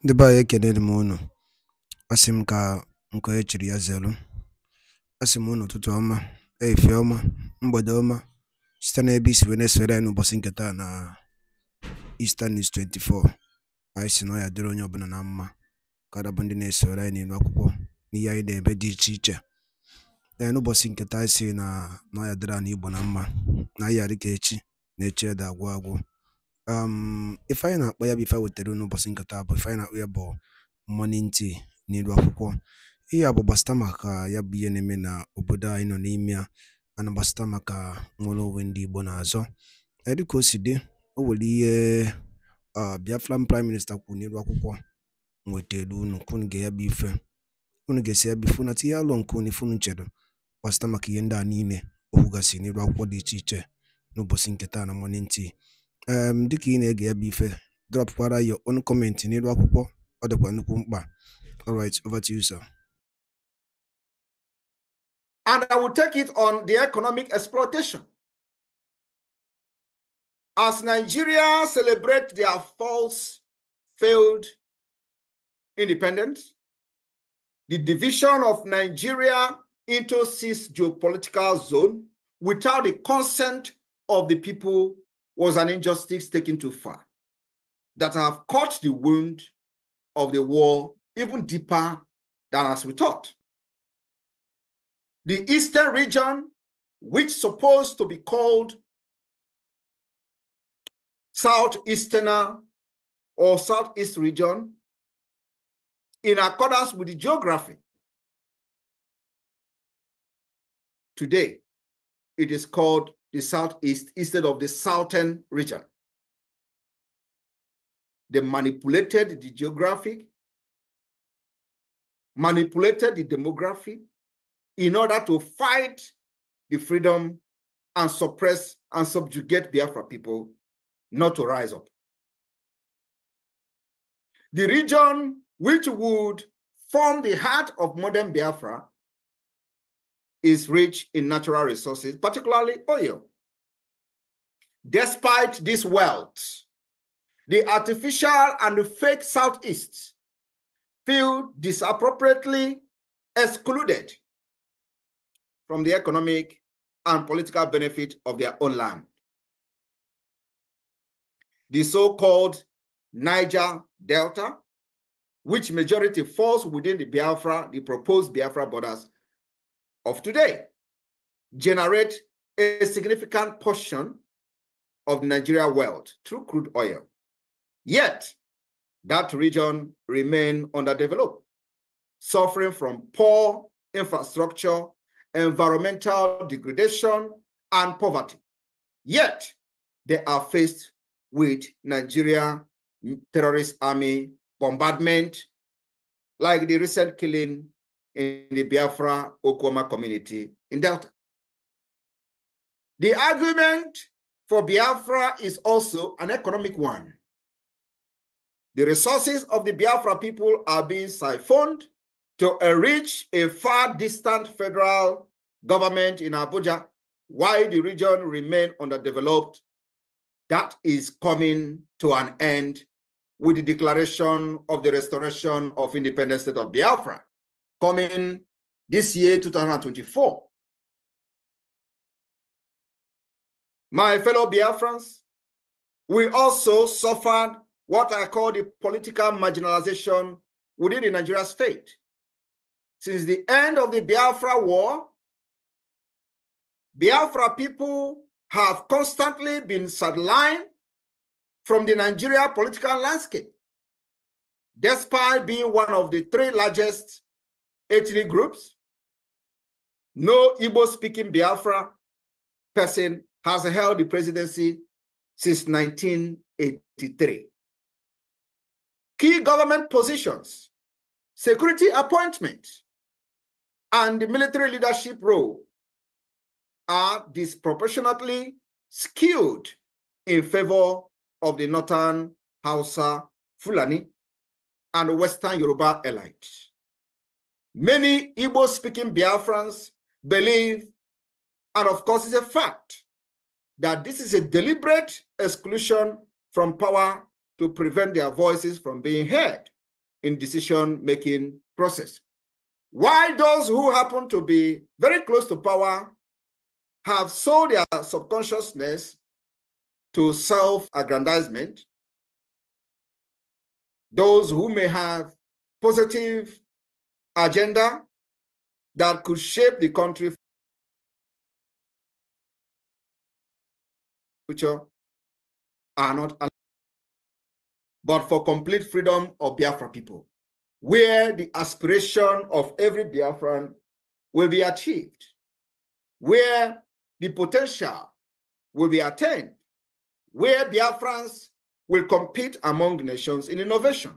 Ndị be anyị ekelere m unu. Asị m ka nke onye chiri ya zelu. Asị m unu ụtụtụ ọma, efie ọma, mgbede ọma, site n'ebe isi wee na-esore anyị n'ụbọchị nke taa na Eastern News 24. Anyị si na ọ ya dịrị onye ọbụla na mma ka bụ ndị na-esore anyị n'elu akwụkwọ n'ihe anyị na-ebe dị iche iche. N'ụbọchị nke taa anyị si na ọ ya dịrị anyị Igbo na mma, na anyị adị ka echi na echi ede agwụ agwụ. Ife anyị na-akpọ ya bụ ife wetara n'ụbọchị nke taa bụ ife anyị na-akpọ ya bụ morning tea n'elu akwụkwọ. Ihe a bụ gbasịta maka ya bụ ihe na-eme na obodo anyị nọ n'ime ya, ana gbasịta maka nwere onwe ndị Igbo na-azọ. Dịka o si dị, o nwere ihe Biafran Prime Minister kwuru n'elu akwụkwọ nwetara unu kwunu ga ya bụ ife, unu ga-esi ya bụ ife na tinye alụ nke unu ife unu chedo gbasịta maka ihe ndị a niile o kwugasị n'elu akwụkwọ dị iche iche n'ụbọchị nke taa na morning tea. Dịka ị na-ege ya bụ ife, dropkwara your own comment n'elu akwụkwọ, ọ dịkwa nnukwu mkpa. All right, over to you, sir. And I will take it on the economic exploitation. As Nigeria celebrates their failed independence, the division of Nigeria into 6 geopolitical zones without the consent of the people was an injustice taken too far that have cut the wound of the war even deeper than as we thought. The Eastern region, which is supposed to be called Southeastern or Southeast region, in accordance with the geography, today it is called the Southeast instead of the Southern region. They manipulated the geographic, manipulated the demography in order to fight the freedom and suppress and subjugate Biafra people not to rise up. The region which would form the heart of modern Biafra is rich in natural resources, particularly oil. Despite this wealth, the artificial and the fake Southeast feel disappropriately excluded from the economic and political benefit of their own land. The so-called Niger Delta, which majority falls within the Biafra, the proposed Biafra borders of today, generate a significant portion of Nigeria wealth through crude oil. Yet, that region remains underdeveloped, suffering from poor infrastructure, environmental degradation, and poverty. Yet, they are faced with Nigeria terrorist army bombardment, like the recent killing in the Biafra Okoma community in Delta. The argument for Biafra is also an economic one. The resources of the Biafra people are being siphoned to enrich a far distant federal government in Abuja, while the region remains underdeveloped. That is coming to an end with the declaration of the restoration of independent state of Biafra, coming this year, 2024. My fellow Biafrans, we also suffered what I call the political marginalization within the Nigeria state. Since the end of the Biafra war, Biafra people have constantly been sidelined from the Nigeria political landscape, despite being one of the 3 largest ethnic groups. No Igbo-speaking Biafra person has held the presidency since 1983. Key government positions, security appointments, and the military leadership role are disproportionately skewed in favor of the Northern Hausa, Fulani, and Western Yoruba elites. Many Igbo-speaking Biafrans believe, and of course it's a fact, that this is a deliberate exclusion from power to prevent their voices from being heard. in decision-making process. Why those who happen to be very close to power have sold their subconsciousness to self-aggrandizement, those who may have positive agenda that could shape the country future are not allowed, but for complete freedom of Biafra people, where the aspiration of every Biafran will be achieved, where the potential will be attained, where Biafrans will compete among nations in innovation,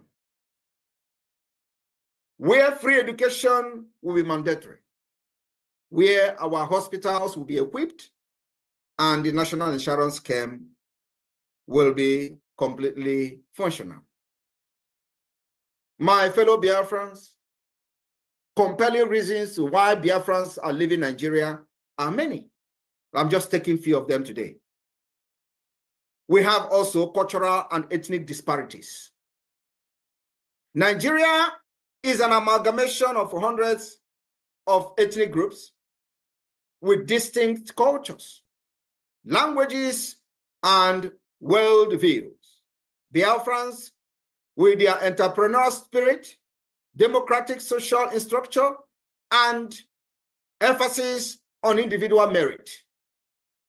where free education will be mandatory, where our hospitals will be equipped, and the national insurance scheme will be completely functional. My fellow Biafrans, compelling reasons why Biafrans are leaving Nigeria are many. I'm just taking a few of them today. We have also cultural and ethnic disparities. Nigeria is an amalgamation of hundreds of ethnic groups with distinct cultures, languages, and worldviews. Biafrans, with their entrepreneurial spirit, democratic social structure, and emphasis on individual merit,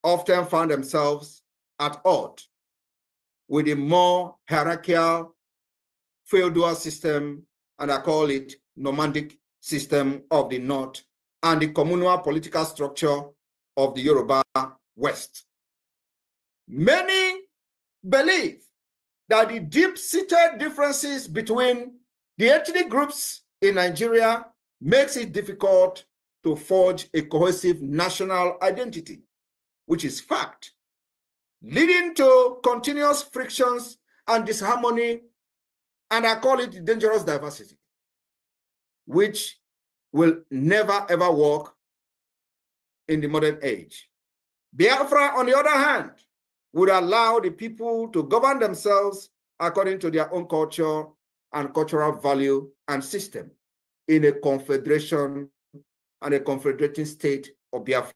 often found themselves at odds with a more hierarchical feudal system, and I call it nomadic system of the North, and the communal political structure of the Yoruba West. Many believe that the deep-seated differences between the ethnic groups in Nigeria makes it difficult to forge a cohesive national identity, which is fact, leading to continuous frictions and disharmony, and I call it dangerous diversity, which will never ever work in the modern age. Biafra, on the other hand, would allow the people to govern themselves according to their own culture and cultural value and system in a confederation and a confederating state of Biafra.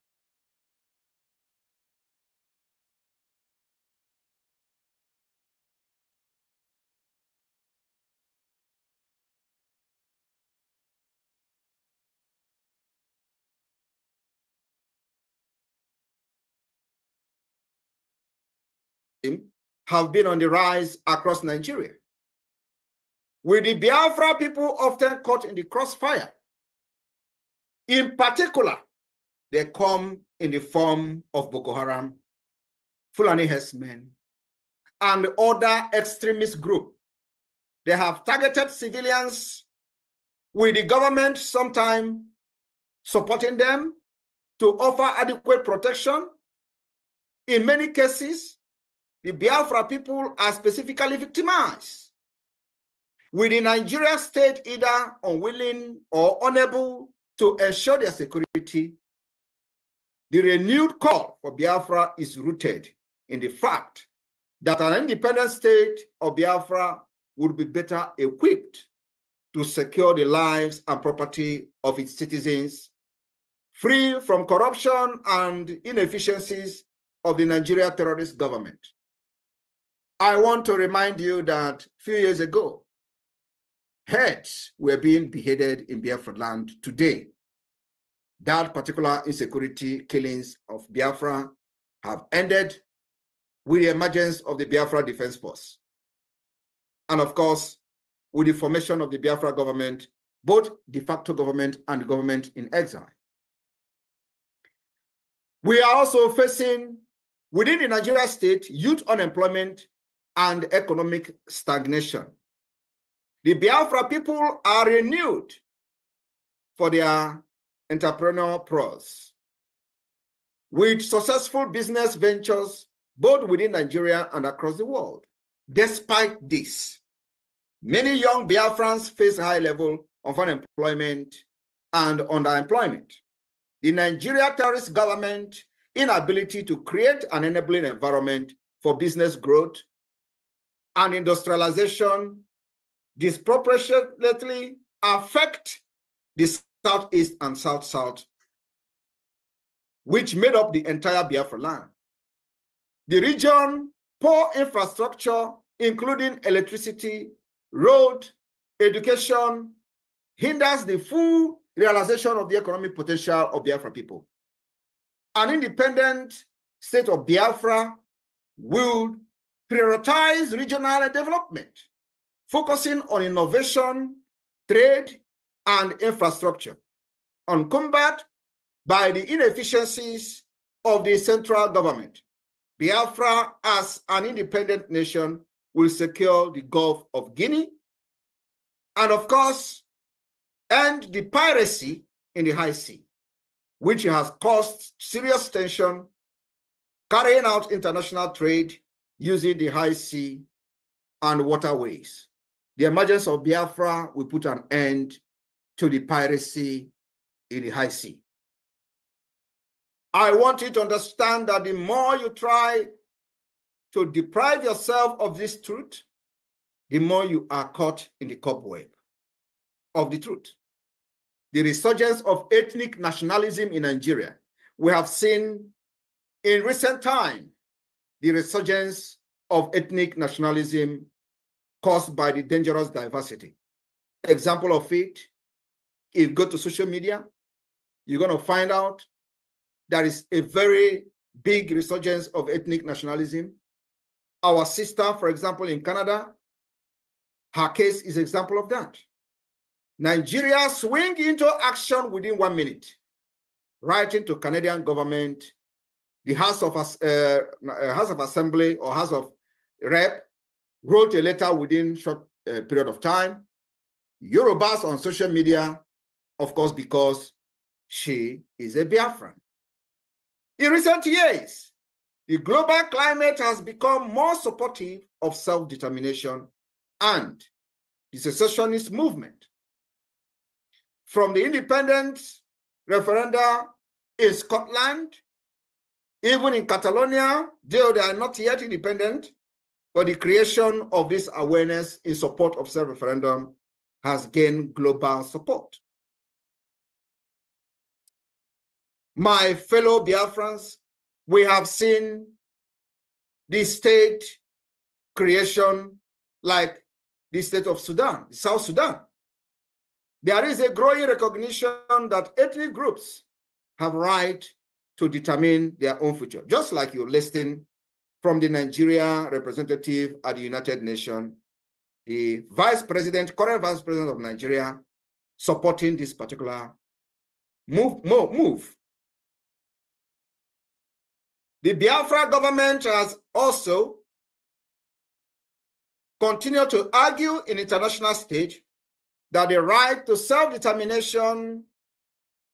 Have been on the rise across Nigeria, with the Biafra people often caught in the crossfire. In particular, they come in the form of Boko Haram, Fulani herdsmen, and other extremist groups. They have targeted civilians, with the government sometimes supporting them to offer adequate protection. In many cases, the Biafra people are specifically victimized, with the Nigeria state either unwilling or unable to ensure their security. The renewed call for Biafra is rooted in the fact that an independent state of Biafra would be better equipped to secure the lives and property of its citizens, free from corruption and inefficiencies of the Nigeria terrorist government. I want to remind you that a few years ago, heads were being beheaded in Biafra land. Today, that particular insecurity killings of Biafra have ended with the emergence of the Biafra Defense Force. And of course, with the formation of the Biafra government, both de facto government and government in exile. We are also facing, within the Nigeria state, youth unemployment and economic stagnation. The Biafra people are renewed for their entrepreneurial prowess, with successful business ventures both within Nigeria and across the world. Despite this, many young Biafrans face a high level of unemployment and underemployment. The Nigeria terrorist government inability to create an enabling environment for business growth and industrialization disproportionately affect the Southeast and South-South, which made up the entire Biafra land. The region, poor infrastructure, including electricity, road, education, hinders the full realization of the economic potential of Biafra people. An independent state of Biafra will prioritize regional development, focusing on innovation, trade, and infrastructure, uncumbered by the inefficiencies of the central government. Biafra, as an independent nation, will secure the Gulf of Guinea and, of course, end the piracy in the high sea, which has caused serious tension, carrying out international trade using the high sea and waterways. The emergence of Biafra will put an end to the piracy in the high sea. I want you to understand that the more you try to deprive yourself of this truth, the more you are caught in the cobweb of the truth. The resurgence of ethnic nationalism in Nigeria. We have seen in recent time the resurgence of ethnic nationalism caused by the dangerous diversity. Example of it, if you go to social media, you're going to find out there is a very big resurgence of ethnic nationalism. Our sister, for example, in Canada, her case is an example of that. Nigeria swing into action within 1 minute, writing to Canadian government, the House of Assembly or House of Rep wrote a letter within short period of time. Yorubas on social media, of course, because she is a Biafran. In recent years, the global climate has become more supportive of self-determination and the secessionist movement. From the independence referenda in Scotland, even in Catalonia, though they are not yet independent, but the creation of this awareness in support of self-referendum has gained global support. My fellow Biafrans, we have seen the state creation like the state of Sudan, South Sudan. There is a growing recognition that ethnic groups have right to determine their own future, just like you're listening from the Nigeria representative at the United Nations, the current vice president of Nigeria, supporting this particular move. The Biafra government has also continued to argue in international stage that the right to self-determination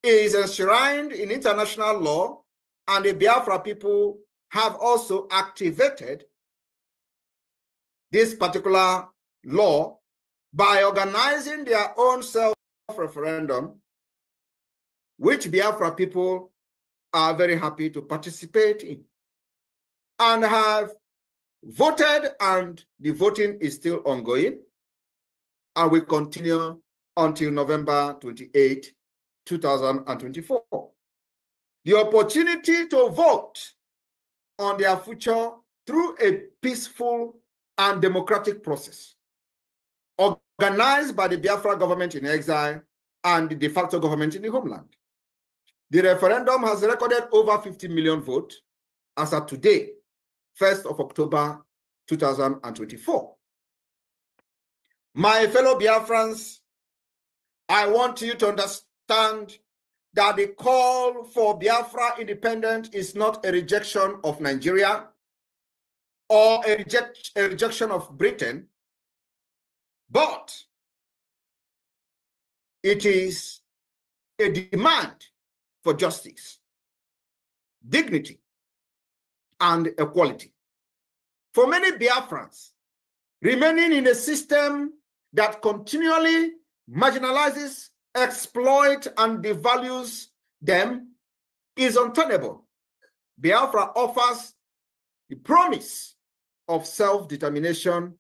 is enshrined in international law, and the Biafra people have also activated this particular law by organizing their own self-referendum, which Biafra people are very happy to participate in and have voted, and the voting is still ongoing and will continue until November 28, 2024. The opportunity to vote on their future through a peaceful and democratic process organized by the Biafra government in exile and the de facto government in the homeland. The referendum has recorded over 50 million votes as of today, 1st of October, 2024. My fellow Biafrans, I want you to understand that the call for Biafra independence is not a rejection of Nigeria or a rejection of Britain, but it is a demand for justice, dignity, and equality. For many Biafrans, remaining in a system that continually marginalizes, exploits, and devalues them is untenable. Biafra offers the promise of self-determination,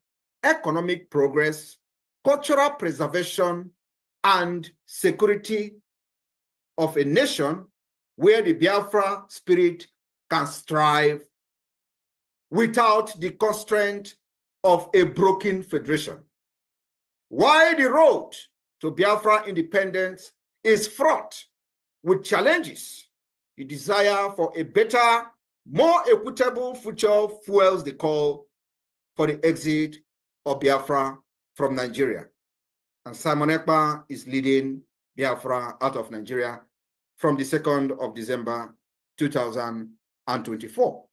economic progress, cultural preservation and security of a nation where the Biafra spirit can strive without the constraint of a broken federation. While the road to Biafra independence is fraught with challenges, the desire for a better, more equitable future fuels the call for the exit of Biafra from Nigeria. And Simon EKPA is leading Biafra out of Nigeria from the 2nd of December 2024.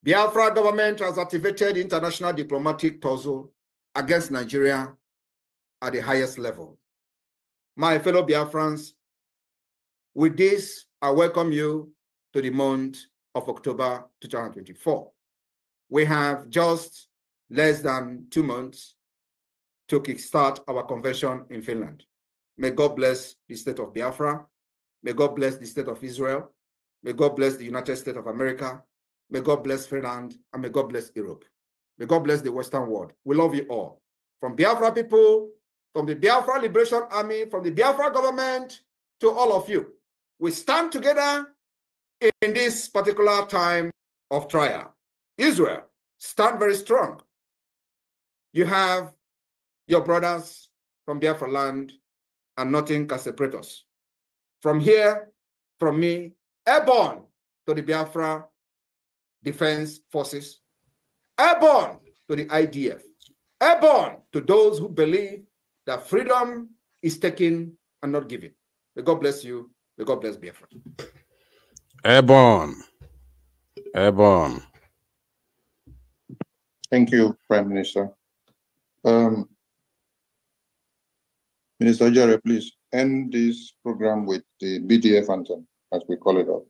Biafra government has activated international diplomatic tussle against Nigeria at the highest level. My fellow Biafrans, with this, I welcome you to the month of October 2024. We have just less than 2 months to kickstart our convention in Finland. May God bless the state of Biafra. May God bless the state of Israel. May God bless the United States of America. May God bless Finland, and may God bless Europe. May God bless the Western world. We love you all. From Biafra people, from the Biafra Liberation Army, from the Biafra government, to all of you. We stand together in this particular time of trial. Israel, stand very strong. You have your brothers from Biafra land, and nothing can separate us. From here, from me, airborne to the Biafra Defense Forces, airborne to the IDF, airborne to those who believe that freedom is taken and not given. May God bless you. May God bless Biafra. Airborne. Airborne. Thank you, Prime Minister. Minister Jare, please end this program with the BDF anthem, as we call it out.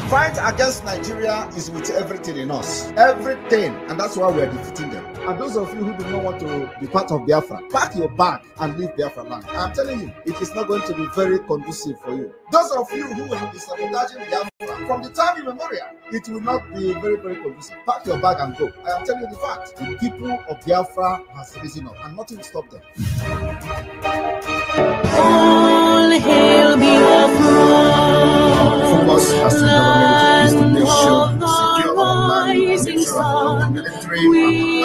Fight against Nigeria is with everything in us. Everything. And that's why we're defeating them. And those of you who do not want to be part of Biafra, pack your bag and leave Biafra land. I'm telling you, it is not going to be very conducive for you. Those of you who will be sabotaging Biafra from the time immemorial, it will not be very, very conducive. Pack your bag and go. I am telling you the fact. The people of Biafra has risen up and nothing will stop them. All hail Biafra. Focus as the government is to make sure to secure our land, make sure our military, our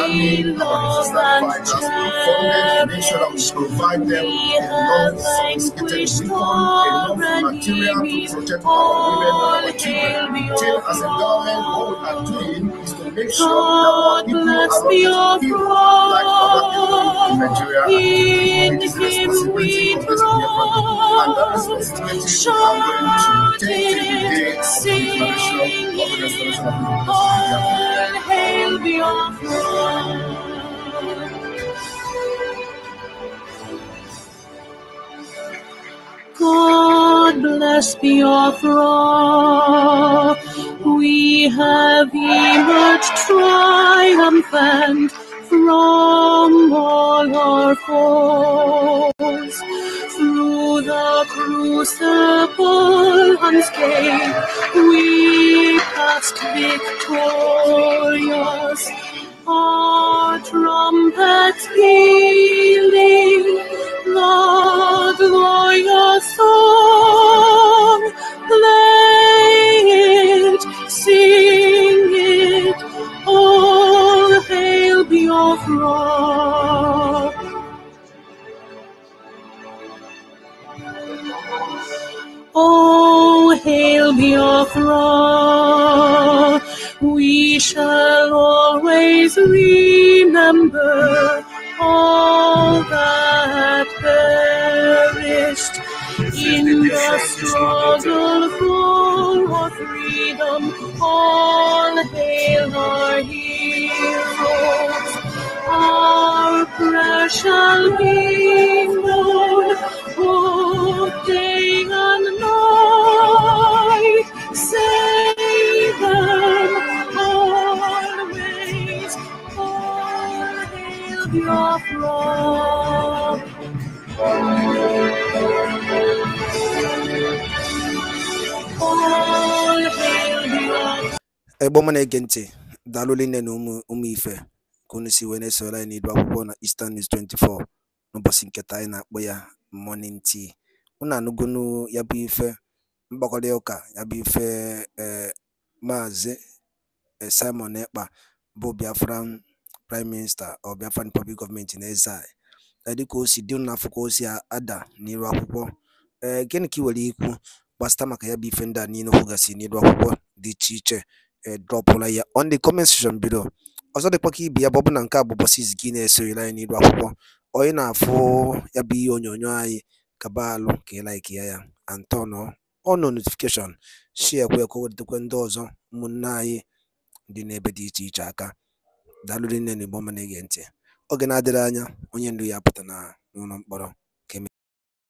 army, our resistance fighters funded, make sure that we provide them enough sophisticated weapons, enough material to protect our women and our children. Till as a government, what we are doing is to make sure that our people are not people like other people in Nigeria and take this responsibility of this people. And that responsibility we are going to take till the day of the declaration of the restoration of All hail Biafra. God bless Biafra. We have emerged triumphant from all our foes. Through the crucible unscathed, we passed victorious. Our trumpets pealing, the glorious song, play it, sing it, all hail Biafra. Oh, hail Biafra, we shall always remember all that perished in the struggle for our freedom. All hail our heroes, our prayers shall be known both day and night. Save them always. All hail Biafra. All hail Biafra. Ebe ọma na-ege ntị, daalụ nne na ụmụ ife ka unu si wee na-esoro anyị n'idu akwụkwọ na Eastern News 24 n'ụbọchị nketa anyị na-akpọ ya morning tea. Unu anụgonu ya bụ ife mgbakọrịta ụka ya bụ ife Maazị Simon Ekpa bụ Biafran Prime Minister or Biafran Public Government in exile dịka o si dị n'afọ ka o si ada n'iru akwụkwọ. Gịnị ka ị nwere ikwu gbasịta maka ya bụ ife ndị a niile kwugasị n'iru akwụkwọ dị iche iche dropụla ya on the comment section below. Ọzọ dịkwa ka ibe ya bụ na nke a bụ ụbọchị izizi gị na-esonyere anyị n'iru akwụkwọ, onye na-afụ ya bụ ihe onyonyo anyị kaba alụ ka ị like ya and turn on notification, share kwe ka o wetakwa ndị ọzọ ụmụnne anyị dị n'ebe dị iche iche aka. Daalụ nne na Igbo ọma na-ege ntị. Oge na-adịrị anya onye ndu ya pụta na n'ụlọ mkpọrọ.